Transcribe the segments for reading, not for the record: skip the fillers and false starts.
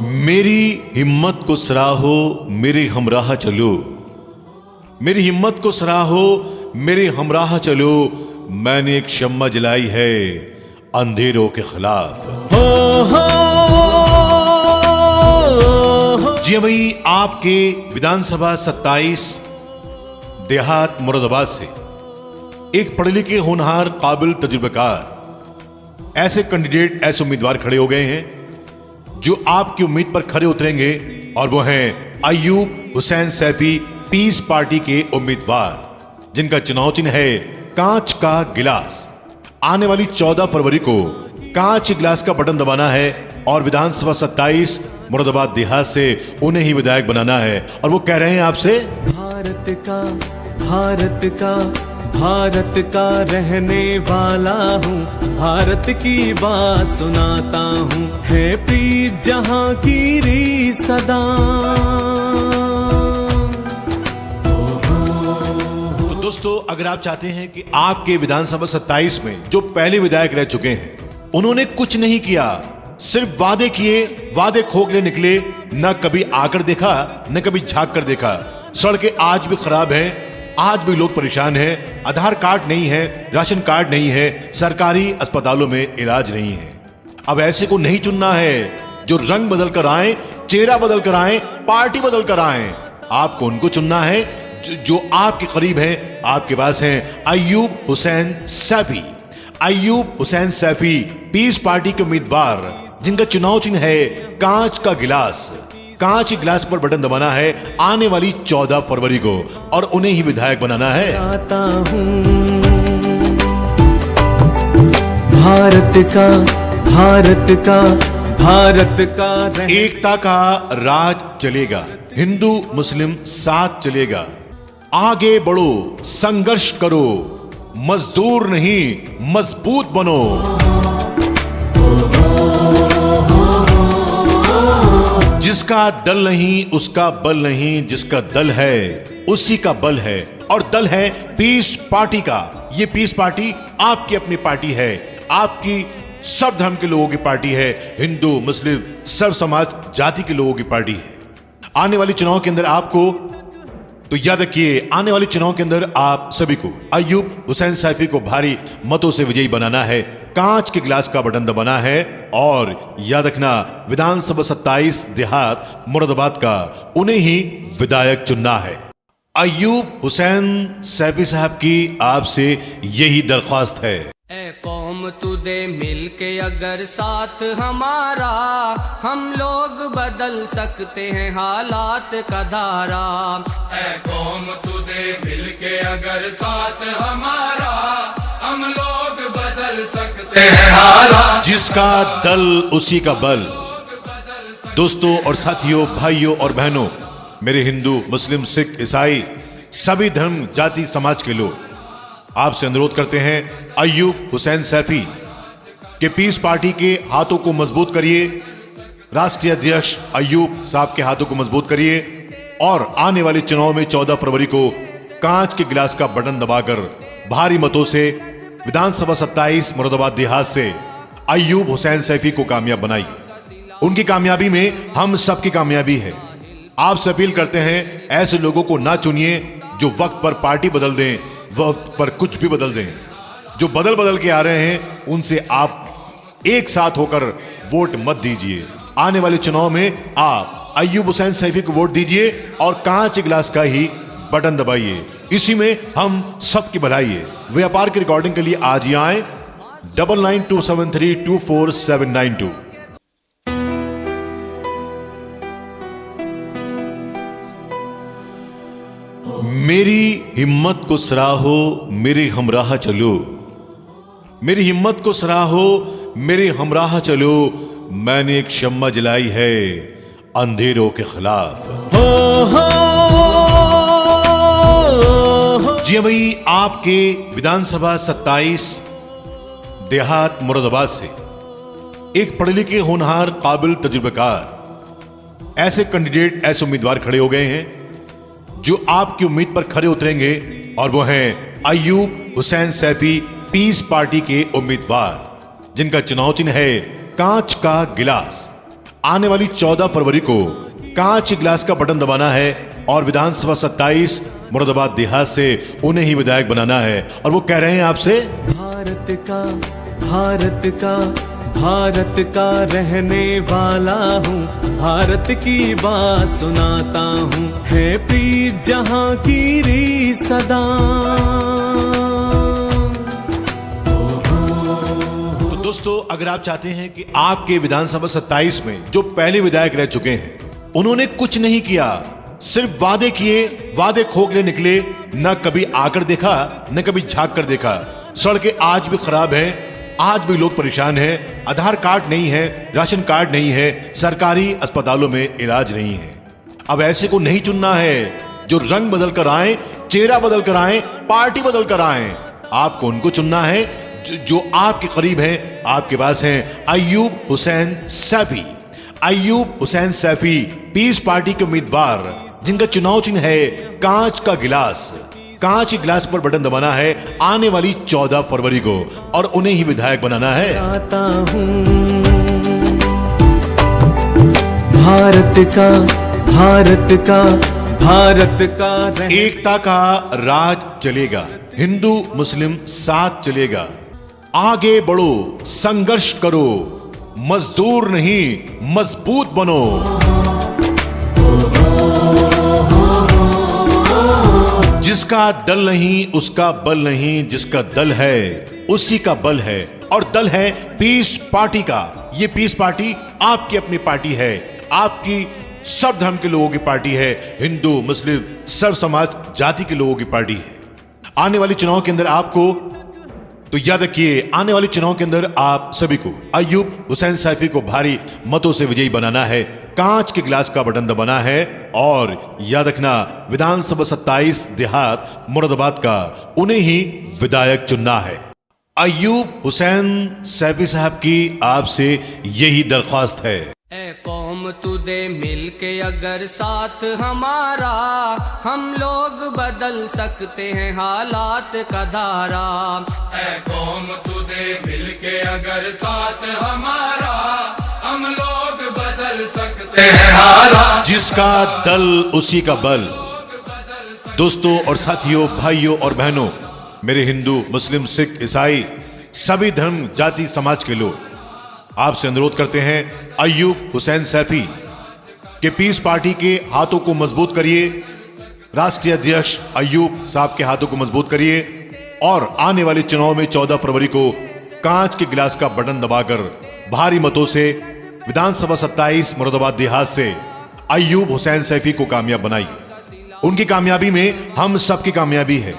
मेरी हिम्मत को सराहो, मेरे हमराह चलो। मेरी हिम्मत को सराहो, मेरे हमराह चलो। मैंने एक शम्मा जलाई है अंधेरों के खिलाफ। जी भाई, आपके विधानसभा 27 देहात मुरादाबाद से एक पढ़े लिखे होनहार काबिल तजुर्बेकार ऐसे कैंडिडेट, ऐसे उम्मीदवार खड़े हो गए हैं जो आपकी उम्मीद पर खरे उतरेंगे, और वो हैं अय्यूब हुसैन सैफी, पीस पार्टी के उम्मीदवार, जिनका चुनाव चिन्ह है कांच का गिलास। आने वाली 14 फरवरी को कांच के गिलास का बटन दबाना है और विधानसभा 27 मुरादाबाद देहात से उन्हें ही विधायक बनाना है। और वो कह रहे हैं आपसे, भारत का रहने वाला हूँ, भारत की बात सुनाता हूँ, है प्रीत जहाँ की री सदा। तो दोस्तों, अगर आप चाहते हैं कि आपके विधानसभा 27 में जो पहले विधायक रह चुके हैं, उन्होंने कुछ नहीं किया, सिर्फ वादे किए, वादे खोखले निकले, न कभी आकर देखा न कभी झांक कर देखा। सड़कें आज भी खराब हैं, आज भी लोग परेशान हैं, आधार कार्ड नहीं है, राशन कार्ड नहीं है, सरकारी अस्पतालों में इलाज नहीं है। अब ऐसे को नहीं चुनना है जो रंग बदल कर आए, चेहरा बदल कर आए, पार्टी बदल कर आए। आपको उनको चुनना है जो आपके करीब हैं, आपके पास हैं अय्यूब हुसैन सैफी। अय्यूब हुसैन सैफी, पीस पार्टी के उम्मीदवार, जिनका चुनाव चिन्ह है कांच का गिलास। कांच के गिलास पर बटन दबाना है आने वाली 14 फरवरी को, और उन्हें ही विधायक बनाना है। भारत का एकता का राज चलेगा, हिंदू मुस्लिम साथ चलेगा। आगे बढ़ो, संघर्ष करो, मजदूर नहीं मजबूत बनो। जिसका दल नहीं उसका बल नहीं, जिसका दल है उसी का बल है, और दल है पीस पार्टी का। ये पीस पार्टी आपकी अपनी पार्टी है, आपकी सब धर्म के लोगों की पार्टी है, हिंदू मुस्लिम सर्व समाज जाति के लोगों की पार्टी है। आने वाले चुनाव के अंदर आपको, तो याद रखिए, आने वाले चुनाव के अंदर आप सभी को अय्यूब हुसैन सैफी को भारी मतों से विजयी बनाना है, कांच के गिलास का बटन दबाना है, और याद रखना, विधानसभा 27 देहात मुरादाबाद का उन्हें ही विधायक चुनना है। अय्यूब हुसैन सैफी साहब की आपसे यही दरख्वास्त है। ए कौम तू दे मिल के अगर साथ हमारा, हम लोग बदल सकते हैं हालात का धारा। ए कौम तू दे मिल के अगर साथ हमारा, हम लोग बदल सकते हैं हालात। जिसका दल उसी का बल। दोस्तों और साथियों, भाइयों और बहनों, मेरे हिंदू मुस्लिम सिख ईसाई सभी धर्म जाति समाज के लोग आपसे अनुरोध करते हैं, अय्यूब हुसैन सैफी के पीस पार्टी के हाथों को मजबूत करिए, राष्ट्रीय अध्यक्ष अय्यूब साहब के हाथों को मजबूत करिए, और आने वाले चुनाव में 14 फरवरी को कांच के गिलास का बटन दबाकर भारी मतों से विधानसभा 27 मुरादाबाद देहात से अय्यूब हुसैन सैफी को कामयाब बनाइए। उनकी कामयाबी में हम सबकी कामयाबी है। आपसे अपील करते हैं, ऐसे लोगों को ना चुनिए जो वक्त पर पार्टी बदल दें, वक्त पर कुछ भी बदल दें। जो बदल बदल के आ रहे हैं, उनसे आप एक साथ होकर वोट मत दीजिए। आने वाले चुनाव में आप अय्यूब हुसैन सैफी को वोट दीजिए और कांच गिलास का ही बटन दबाइए। इसी में हम सबकी भलाई है। व्यापार की रिकॉर्डिंग के लिए आज ही आए 9927324792। मेरी हिम्मत को सराहो, मेरे हमराह चलो। मेरी हिम्मत को सराहो, मेरे हमराह चलो। मैंने एक शम्मा जलाई है अंधेरों के खिलाफ। जी भाई, आपके विधानसभा 27 देहात मुरादाबाद से एक पढ़े लिखे होनहार काबिल तजुर्बेकार ऐसे कैंडिडेट, ऐसे उम्मीदवार खड़े हो गए हैं जो आपकी उम्मीद पर खरे उतरेंगे, और वो हैं अय्यूब हुसैन सैफी, पीस पार्टी के उम्मीदवार, जिनका चुनाव चिन्ह है कांच का गिलास। आने वाली 14 फरवरी को कांच के गिलास का बटन दबाना है और विधानसभा 27 मुरादाबाद देहात से उन्हें ही विधायक बनाना है। और वो कह रहे हैं आपसे, भारत का रहने वाला हूँ, भारत की बात सुनाता हूँ, है प्रीत जहाँ की री सदा। तो दोस्तों, अगर आप चाहते हैं कि आपके विधानसभा 27 में जो पहले विधायक रह चुके हैं उन्होंने कुछ नहीं किया, सिर्फ वादे किए, वादे खोखले निकले, न कभी आकर देखा न कभी झांक कर देखा। सड़कें आज भी खराब हैं, आज भी लोग परेशान हैं, आधार कार्ड नहीं है, राशन कार्ड नहीं है, सरकारी अस्पतालों में इलाज नहीं है। अब ऐसे को नहीं चुनना है जो रंग बदल कर आए, चेहरा बदल कर आए, पार्टी बदल कर आए। आपको उनको चुनना है जो आपके करीब हैं, आपके पास हैं। अय्यूब हुसैन सैफी, अय्यूब हुसैन सैफी पीस पार्टी के उम्मीदवार, जिनका चुनाव चिन्ह है कांच का गिलास। कांच के गिलास पर बटन दबाना है आने वाली 14 फरवरी को और उन्हें ही विधायक बनाना है। भारत का एकता का राज चलेगा, हिंदू मुस्लिम साथ चलेगा। आगे बढ़ो, संघर्ष करो, मजदूर नहीं मजबूत बनो। जिसका दल नहीं उसका बल नहीं, जिसका दल है उसी का बल है। और दल है पीस पार्टी का। ये पीस पार्टी आपकी अपनी पार्टी है, आपकी सब धर्म के लोगों की पार्टी है, हिंदू मुस्लिम सर्व समाज जाति के लोगों की पार्टी है। आने वाले चुनाव के अंदर आपको, तो याद रखिए, आने वाले चुनाव के अंदर आप सभी को अय्यूब हुसैन सैफी को भारी मतों से विजयी बनाना है, कांच के गिलास का बटन दबाना है और याद रखना विधानसभा 27 देहात मुरादाबाद का उन्हें ही विधायक चुनना है। अय्यूब हुसैन सैफी साहब की आपसे यही दरख्वास्त है। ए कौम तू दे मिल के अगर साथ हमारा, हम लोग बदल सकते हैं हालात का धारा। ऐ कौम तू दे मिल के अगर साथ हमारा, हम लोग बदल सकते हैं हालात। जिसका दल उसी का बल। दोस्तों और साथियों, भाइयों और बहनों, मेरे हिंदू मुस्लिम सिख ईसाई सभी धर्म जाति समाज के लोग आपसे अनुरोध करते हैं, अय्यूब हुसैन सैफी के पीस पार्टी के हाथों को मजबूत करिए, राष्ट्रीय अध्यक्ष अय्यूब साहब के हाथों को मजबूत करिए और आने वाले चुनाव में 14 फरवरी को कांच के गिलास का बटन दबाकर भारी मतों से विधानसभा 27 मुरादाबाद देहात से अय्यूब हुसैन सैफी को कामयाब बनाइए। उनकी कामयाबी में हम सबकी कामयाबी है।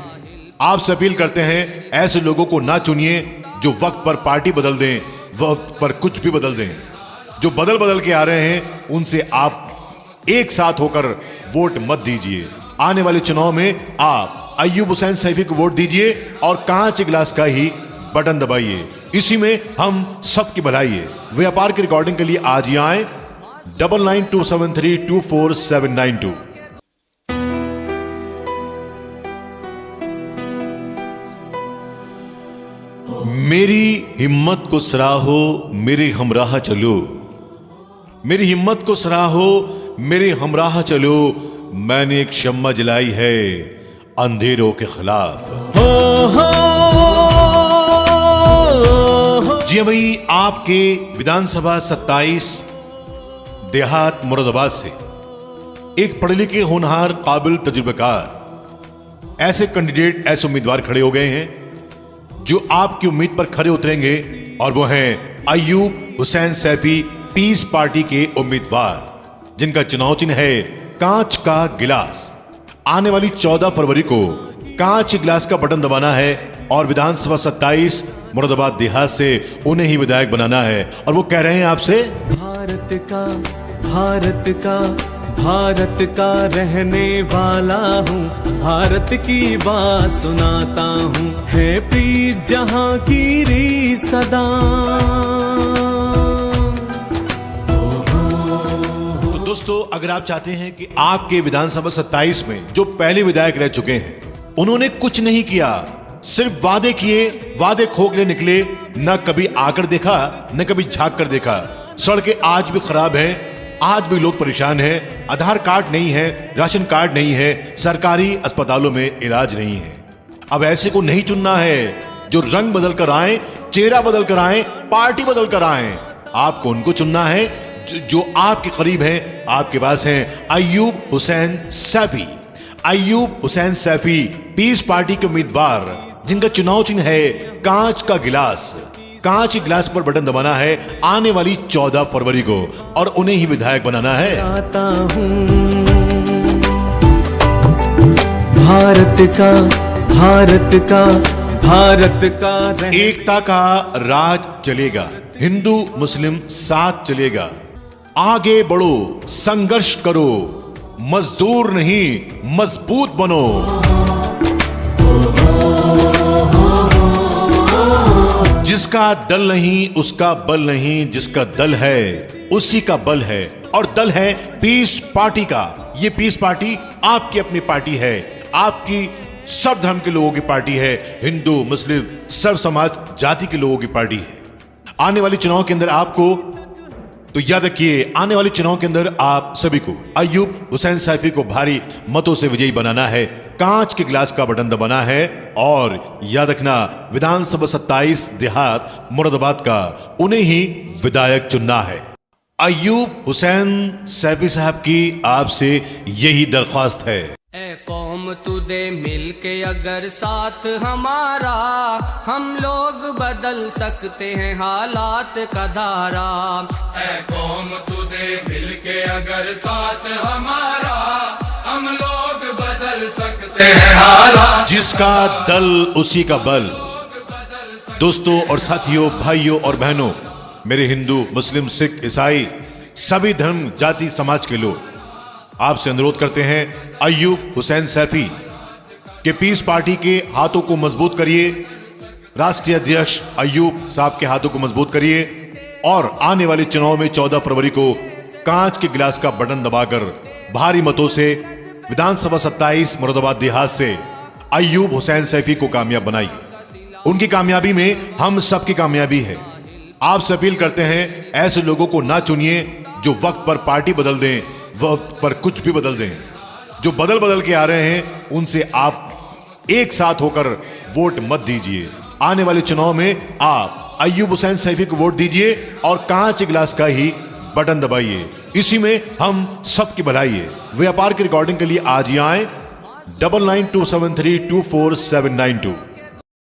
आपसे अपील करते हैं, ऐसे लोगों को ना चुनिए जो वक्त पर पार्टी बदल दें, वक्त पर कुछ भी बदल दें। जो बदल बदल के आ रहे हैं उनसे आप एक साथ होकर वोट मत दीजिए। आने वाले चुनाव में आप अय्यूब हुसैन सैफी को वोट दीजिए और कांच गिलास का ही बटन दबाइए। इसी में हम सबकी भलाई है। व्यापार की रिकॉर्डिंग के लिए आज ही आए 9927324792। मेरी हिम्मत को सराहो, मेरे हमराह चलो, मेरी हिम्मत को सराहो, मेरे हमराह चलो। मैंने एक शम्मा जलाई है अंधेरों के खिलाफ। जी भाई, आपके विधानसभा 27 देहात मुरादाबाद से एक पढ़े लिखे होनहार काबिल तजुर्बेकार ऐसे कैंडिडेट, ऐसे उम्मीदवार खड़े हो गए हैं जो आपकी उम्मीद पर खरे उतरेंगे और वो हैं अय्यूब हुसैन सैफी, पीस पार्टी के उम्मीदवार, जिनका चुनाव चिन्ह है कांच का गिलास। आने वाली 14 फरवरी को कांच के गिलास का बटन दबाना है और विधानसभा 27 मुरादाबाद देहात से उन्हें ही विधायक बनाना है। और वो कह रहे हैं आपसे, भारत का रहने वाला हूँ, भारत की बात सुनाता हूँ, है प्रीत जहाँ की री सदा। तो दोस्तों, अगर आप चाहते हैं कि आपके विधानसभा 27 में जो पहले विधायक रह चुके हैं उन्होंने कुछ नहीं किया, सिर्फ वादे किए, वादे खोखले निकले, न कभी आकर देखा न कभी झांक कर देखा। सड़कें आज भी खराब हैं, आज भी लोग परेशान हैं, आधार कार्ड नहीं है, राशन कार्ड नहीं है, सरकारी अस्पतालों में इलाज नहीं है। अब ऐसे को नहीं चुनना है जो रंग बदल कर आए, चेहरा बदल कर आए, पार्टी बदल कर आए। आपको उनको चुनना है जो आपके करीब हैं, आपके पास हैं। अय्यूब हुसैन सैफी। अय्यूब हुसैन सैफी पीस पार्टी के उम्मीदवार, जिनका चुनाव चिन्ह है कांच का गिलास। कांच के गिलास पर बटन दबाना है आने वाली 14 फरवरी को और उन्हें ही विधायक बनाना है। आता हूँ भारत का, भारत का, भारत का एकता का राज चलेगा, हिंदू मुस्लिम साथ चलेगा। आगे बढ़ो, संघर्ष करो, मजदूर नहीं मजबूत बनो। जिसका दल नहीं उसका बल नहीं, जिसका दल है उसी का बल है। और दल है पीस पार्टी का। ये पीस पार्टी आपकी अपनी पार्टी है, आपकी सब धर्म के लोगों की पार्टी है, हिंदू मुस्लिम सर्व समाज जाति के लोगों की पार्टी है। आने वाले चुनाव के अंदर आपको, तो याद रखिए, आने वाले चुनाव के अंदर आप सभी को अय्यूब हुसैन सैफी को भारी मतों से विजयी बनाना है, कांच के गिलास का बटन दबाना है। और याद रखना, विधानसभा 27 देहात मुरादाबाद का उन्हें ही विधायक चुनना है। अय्यूब हुसैन सैफी साहब की आपसे यही दरख्वास्त है। ए कौम तू दे मिल के अगर साथ हमारा, हम लोग बदल सकते हैं हालात का धारा। ऐ कौम तू दे मिल के अगर साथ हमारा, हम लोग बदल सकते हैं हालात। जिसका दल उसी का बल। दोस्तों और साथियों, भाइयों और बहनों, मेरे हिंदू मुस्लिम सिख ईसाई सभी धर्म जाति समाज के लोग आपसे अनुरोध करते हैं, अय्यूब हुसैन सैफी के पीस पार्टी के हाथों को मजबूत करिए, राष्ट्रीय अध्यक्ष अय्यूब साहब के हाथों को मजबूत करिए और आने वाले चुनाव में 14 फरवरी को कांच के गिलास का बटन दबाकर भारी मतों से विधानसभा 27 मुरादाबाद देहात से अय्यूब हुसैन सैफी को कामयाब बनाइए। उनकी कामयाबी में हम सबकी कामयाबी है। आपसे अपील करते हैं, ऐसे लोगों को ना चुनिए जो वक्त पर पार्टी बदल दें, वक्त पर कुछ भी बदल दें। जो बदल बदल के आ रहे हैं उनसे आप एक साथ होकर वोट मत दीजिए। आने वाले चुनाव में आप अय्यूब हुसैन सैफी को वोट दीजिए और कांच गिलास का ही बटन दबाइए। इसी में हम सबकी भलाई है। व्यापार की रिकॉर्डिंग के लिए आज ही आए 9927324792।